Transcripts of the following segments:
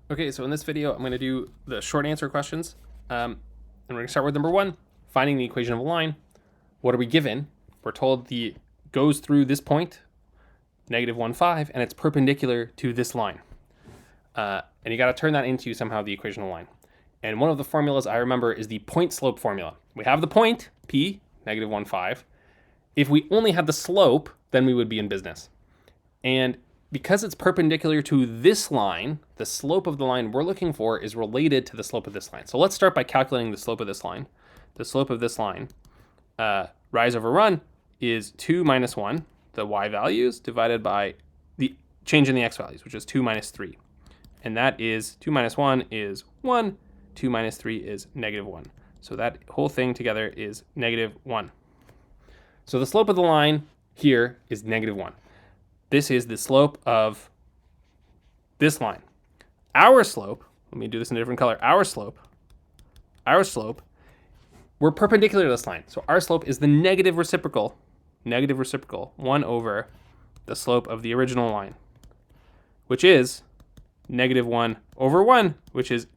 Okay, so in this video, I'm going to do the short answer questions. And we're going to start with number one, finding the equation of a line. What are we given? We're told the goes through this point, -1, 5, and it's perpendicular to this line. And you got to turn that into somehow the equation of a line. And one of the formulas I remember is the point slope formula. We have the point, P, -1, 5. If we only had the slope, then we would be in business. And because it's perpendicular to this line, the slope of the line we're looking for is related to the slope of this line. So let's start by calculating the slope of this line. The slope of this line, rise over run, is 2 minus 1, the y values, divided by the change in the x values, which is 2 minus 3. And that is 2 minus 1 is 1, 2 minus 3 is -1. So that whole thing together is -1. So the slope of the line here is -1. This is the slope of this line. Our slope, let me do this in a different color. Our slope, we're perpendicular to this line. So our slope is the negative reciprocal, 1 over the slope of the original line, which is -1 over 1, which is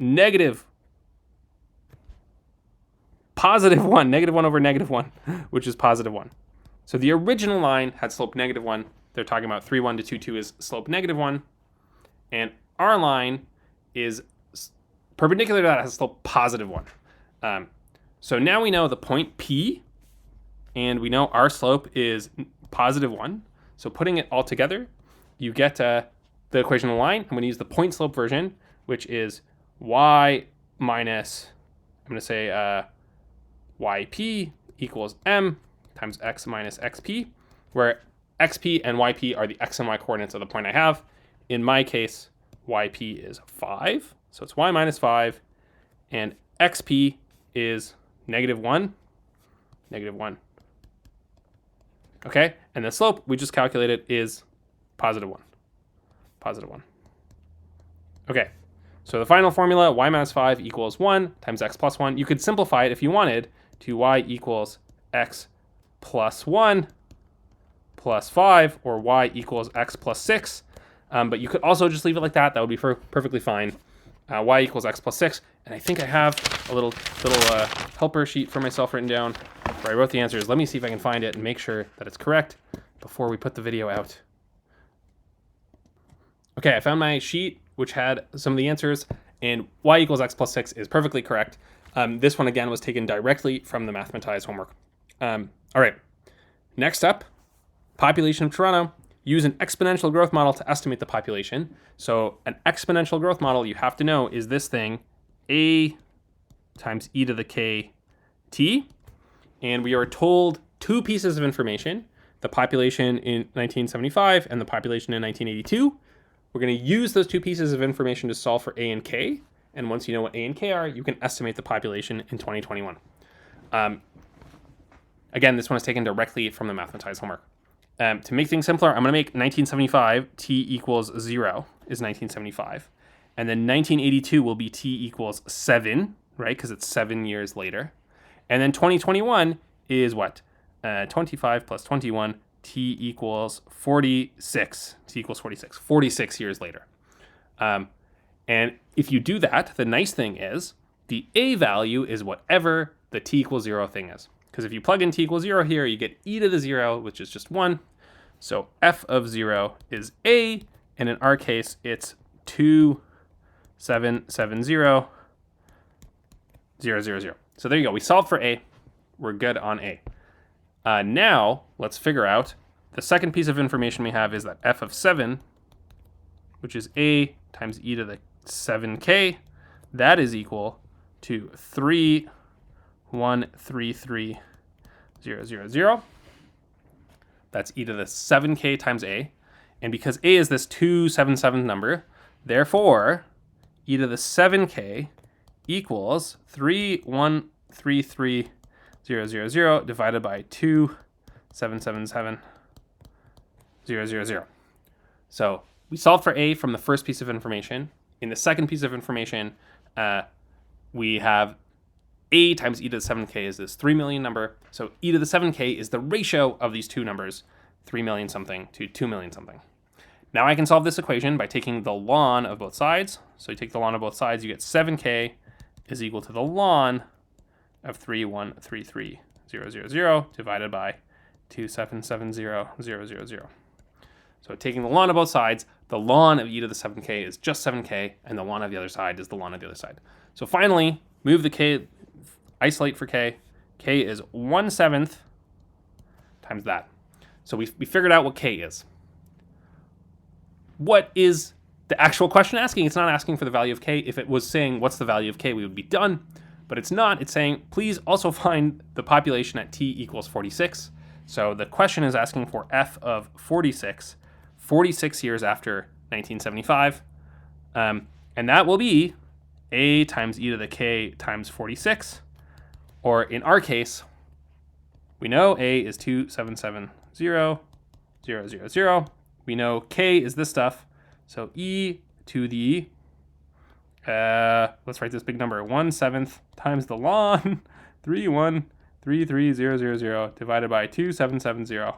positive 1, -1 over -1, which is positive 1. So the original line had slope -1. They're talking about 3, 1 to 2, 2 is slope -1. And our line is perpendicular to that, has slope positive 1. So now we know the point P, and we know our slope is positive 1. So putting it all together, you get the equation of the line. I'm going to use the point slope version, which is y minus, I'm going to say yp equals m times x minus xp, where xp and yp are the x and y coordinates of the point I have. In my case, yp is 5, so it's y minus 5, and xp is -1, -1. Okay, and the slope we just calculated is positive 1, positive 1. Okay, so the final formula, y minus 5 equals 1 times x plus 1. You could simplify it if you wanted to y equals x plus 1 plus 5, or y equals x plus 6. But you could also just leave it like that. That would be perfectly fine. Y equals x plus 6. And I think I have a little helper sheet for myself written down where I wrote the answers. Let me see if I can find it and make sure that it's correct before we put the video out. Okay, I found my sheet, which had some of the answers, and y equals x plus 6 is perfectly correct. This one, again, was taken directly from the Math1030 homework. All right, next up, population of Toronto. Use an exponential growth model to estimate the population. So an exponential growth model, you have to know, is this thing, a times e to the k t. And we are told two pieces of information, the population in 1975 and the population in 1982. We're going to use those two pieces of information to solve for a and k. And once you know what a and k are, you can estimate the population in 2021. Again, this one is taken directly from the Math1030 homework. To make things simpler, I'm going to make 1975 t equals 0 is 1975. And then 1982 will be t equals 7, right? Because it's 7 years later. And then 2021 is what? 25 plus 21, t equals 46. T equals 46. 46 years later. And if you do that, the nice thing is the a value is whatever the t equals 0 thing is. Because if you plug in t equals 0 here, you get e to the 0, which is just 1. So f of 0 is a, and in our case, it's 2770, 000. So there you go. We solved for a. We're good on a. Now, let's figure out the second piece of information we have is that f of 7, which is a times e to the 7k, that is equal to 3133000. That's e to the 7k times a. And because a is this 277 number, therefore, e to the 7k equals 3133000 divided by 2777000. So we solved for a from the first piece of information. In the second piece of information, we have a times e to the 7k is this 3 million number. So e to the 7k is the ratio of these two numbers, 3 million something to 2 million something. Now I can solve this equation by taking the ln of both sides. So you take the ln of both sides, you get 7k is equal to the ln of 3133000 divided by 2770000. So taking the ln of both sides, the ln of e to the 7k is just 7k, and the ln of the other side is the ln of the other side. So finally, move the k, isolate for k. K is 1/7 times that. So we figured out what k is. What is the actual question asking? It's not asking for the value of k. If it was saying what's the value of k, we would be done. But it's not. It's saying, please also find the population at t equals 46. So the question is asking for f of 46 years after 1975. And that will be a times e to the k times 46. Or in our case, we know a is 2770000. We know k is this stuff. So e to the, let's write this big number, 1/7 times the ln 3133000 divided by 2770000.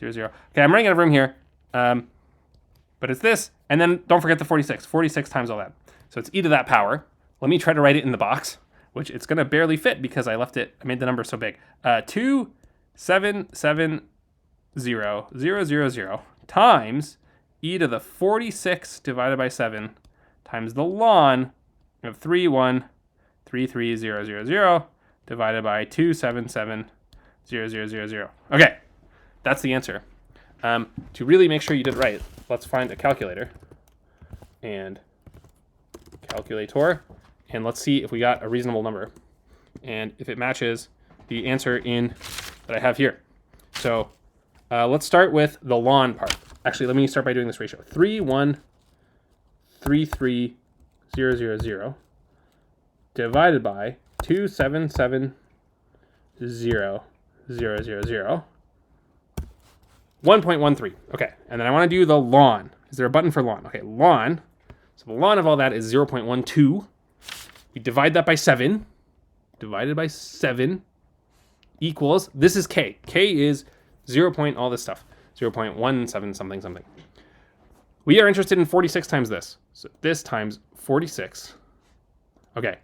Okay, I'm running out of room here. But it's this, and then don't forget the 46. 46 times all that. So it's e to that power. Let me try to write it in the box, which it's going to barely fit because I made the number so big. 2770000 times e to the 46 divided by 7 times the ln of 3133000 divided by 2770000. Okay, that's the answer. To really make sure you did it right, let's find a calculator and calculator, and let's see if we got a reasonable number and if it matches the answer that I have here. So let's start with the ln part. Actually, let me start by doing this ratio. 3133000 divided by 2770000. 1.13. Okay, and then I want to do the ln. Is there a button for ln? Okay, ln. So the ln of all that is 0.12. We divide that by 7. Divided by 7 equals, this is k. K is 0. All this stuff. 0.17 something something. We are interested in 46 times this. So this times 46. Okay,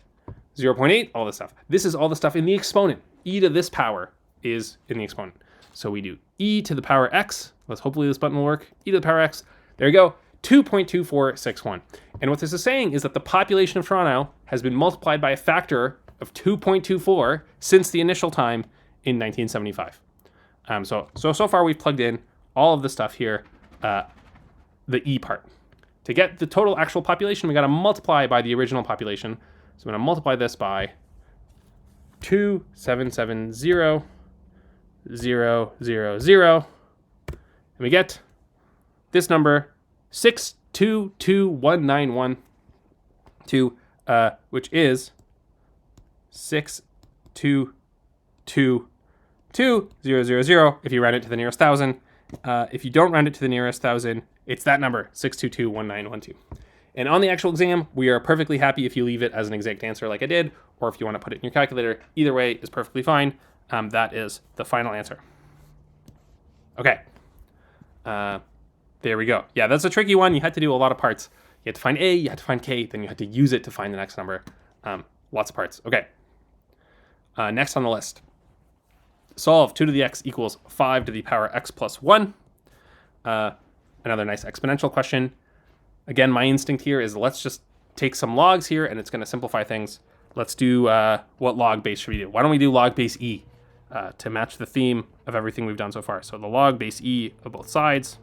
0.8, all this stuff. This is all the stuff in the exponent. E to this power is in the exponent. So we do e to the power x. Hopefully this button will work. E to the power x. There you go. 2.2461. And what this is saying is that the population of Toronto has been multiplied by a factor of 2.24 since the initial time in 1975. So far we've plugged in all of the stuff here, the e part. To get the total actual population, we got to multiply by the original population. So I'm going to multiply this by 2770000, and we get this number 6221912, which is 6222000 if you round it to the nearest 1,000. If you don't round it to the nearest 1,000, it's that number, 6221912. And on the actual exam, we are perfectly happy if you leave it as an exact answer like I did, or if you want to put it in your calculator. Either way is perfectly fine. That is the final answer. Okay. There we go. Yeah, that's a tricky one. You had to do a lot of parts. You had to find A, you had to find K, then you had to use it to find the next number. Lots of parts. Okay. Next on the list. Solve 2 to the x equals 5 to the power x plus 1. Another nice exponential question. Again, my instinct here is let's just take some logs here, and it's going to simplify things. Let's do what log base should we do? Why don't we do log base e to match the theme of everything we've done so far? So the log base e of both sides.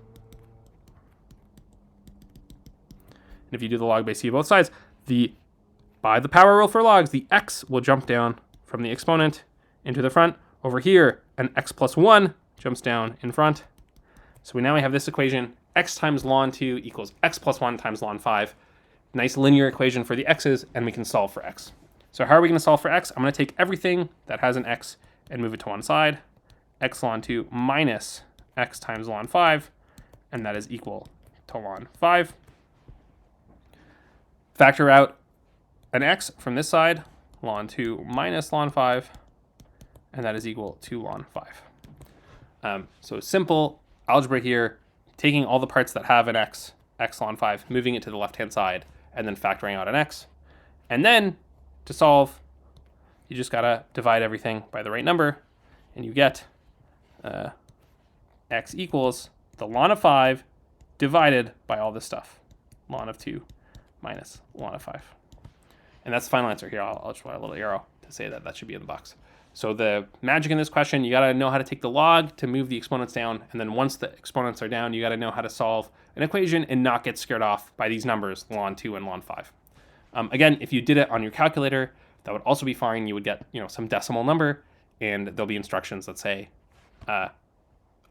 And if you do the log base e of both sides, by the power rule for logs, the x will jump down from the exponent into the front. Over here, an x plus 1 jumps down in front. So now we have this equation, x times ln 2 equals x plus 1 times ln 5. Nice linear equation for the x's, and we can solve for x. So how are we going to solve for x? I'm going to take everything that has an x and move it to one side. X ln 2 minus x times ln 5, and that is equal to ln 5. Factor out an x from this side, ln 2 minus ln 5, and that is equal to ln 5. So simple algebra here taking all the parts that have an x ln 5, moving it to the left-hand side, and then factoring out an x. And then to solve, you just gotta divide everything by the right number, and you get x equals the ln of 5 divided by all this stuff, ln of 2 minus ln of 5. And that's the final answer here. I'll just put a little arrow to say that that should be in the box. So the magic in this question, you gotta know how to take the log to move the exponents down, and then once the exponents are down, you gotta know how to solve an equation and not get scared off by these numbers, ln 2 and ln 5. Again, if you did it on your calculator, that would also be fine. You would get some decimal number, and there'll be instructions that say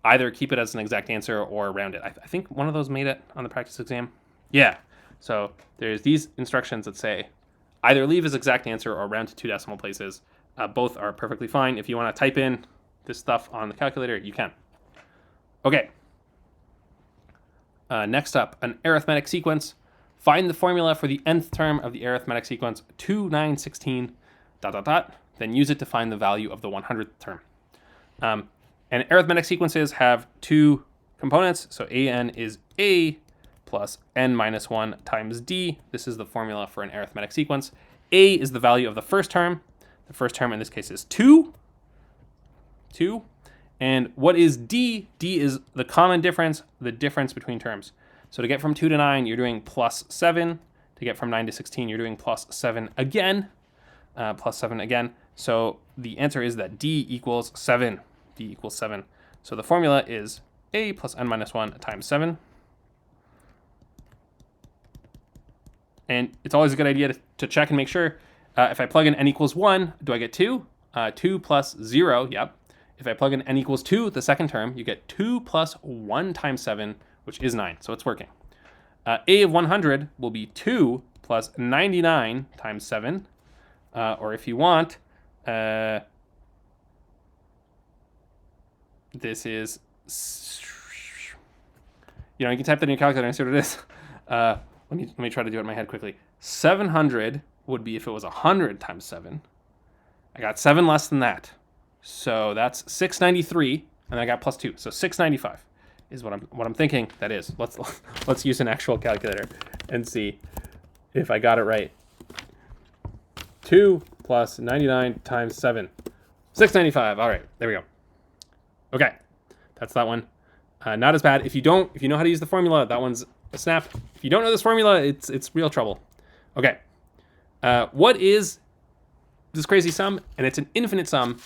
either keep it as an exact answer or round it. I think one of those made it on the practice exam. Yeah. So there's these instructions that say either leave as exact answer or round to 2 decimal places. Both are perfectly fine. If you want to type in this stuff on the calculator, you can. Okay. Next up, an arithmetic sequence. Find the formula for the nth term of the arithmetic sequence 2, 9, 16, ... Then use it to find the value of the 100th term. And arithmetic sequences have two components. So an is a plus n minus 1 times d. This is the formula for an arithmetic sequence. A is the value of the first term. The first term in this case is 2. And what is d? D is the common difference, the difference between terms. So to get from 2 to 9, you're doing plus 7. To get from 9 to 16, you're doing plus 7 again. Plus 7 again. So the answer is that d equals 7. D equals 7. So the formula is a plus n minus 1 times 7. And it's always a good idea to check and make sure. If I plug in n equals 1, do I get 2? 2 plus 0, yep. If I plug in n equals 2, the second term, you get 2 plus 1 times 7, which is 9. So it's working. A of 100 will be 2 plus 99 times 7. Or if you want, this is, you can type that in your calculator and see what it is. Let me try to do it in my head quickly. 700 would be if it was 100 times 7. I got 7 less than that. So that's 693, and I got plus 2. So 695 is what I'm thinking that is. Let's use an actual calculator and see if I got it right. 2 plus 99 times 7. 695. All right, there we go. Okay, that's that one. Not as bad. If you know how to use the formula, that one's a snap. If you don't know this formula, it's real trouble. Okay. What is this crazy sum? And it's an infinite sum.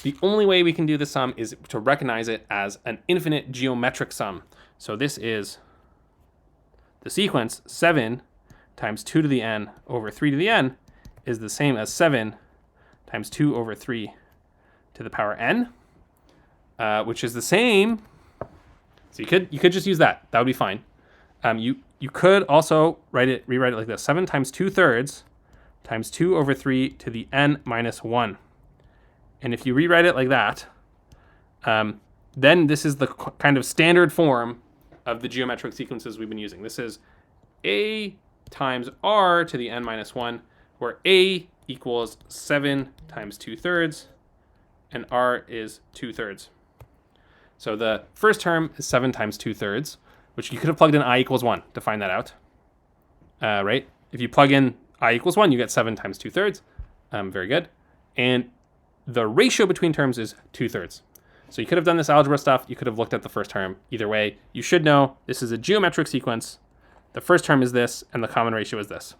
The only way we can do this sum is to recognize it as an infinite geometric sum. So this is the sequence 7 times 2 to the n over 3 to the n is the same as 7 times 2 over 3 to the power n, which is the same. So you could just use that. That would be fine. You could also rewrite it like this: 7 times 2/3 times 2 over 3 to the n minus 1. And if you rewrite it like that, then this is the kind of standard form of the geometric sequences we've been using. This is a times r to the n minus 1, where a equals 7 times 2/3, and r is 2/3. So the first term is 7 times 2/3, which you could have plugged in I equals 1 to find that out, right? If you plug in I equals 1, you get 7 times 2/3. Very good. And the ratio between terms is 2/3. So you could have done this algebra stuff. You could have looked at the first term. Either way, you should know this is a geometric sequence. The first term is this, and the common ratio is this.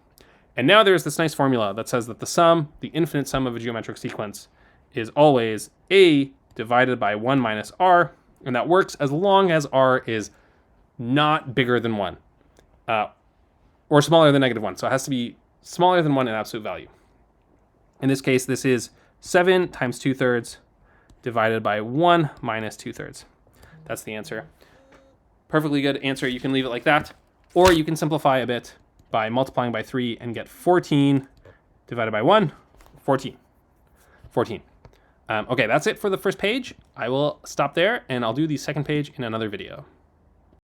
And now there's this nice formula that says that the sum, the infinite sum of a geometric sequence, is always a divided by 1 minus r, and that works as long as r is not bigger than 1, or smaller than -1. So it has to be smaller than 1 in absolute value. In this case, this is 7 times 2/3 divided by 1 minus 2/3. That's the answer. Perfectly good answer. You can leave it like that, or you can simplify a bit by multiplying by 3 and get 14 divided by 1, 14. Okay, that's it for the first page. I will stop there, and I'll do the second page in another video.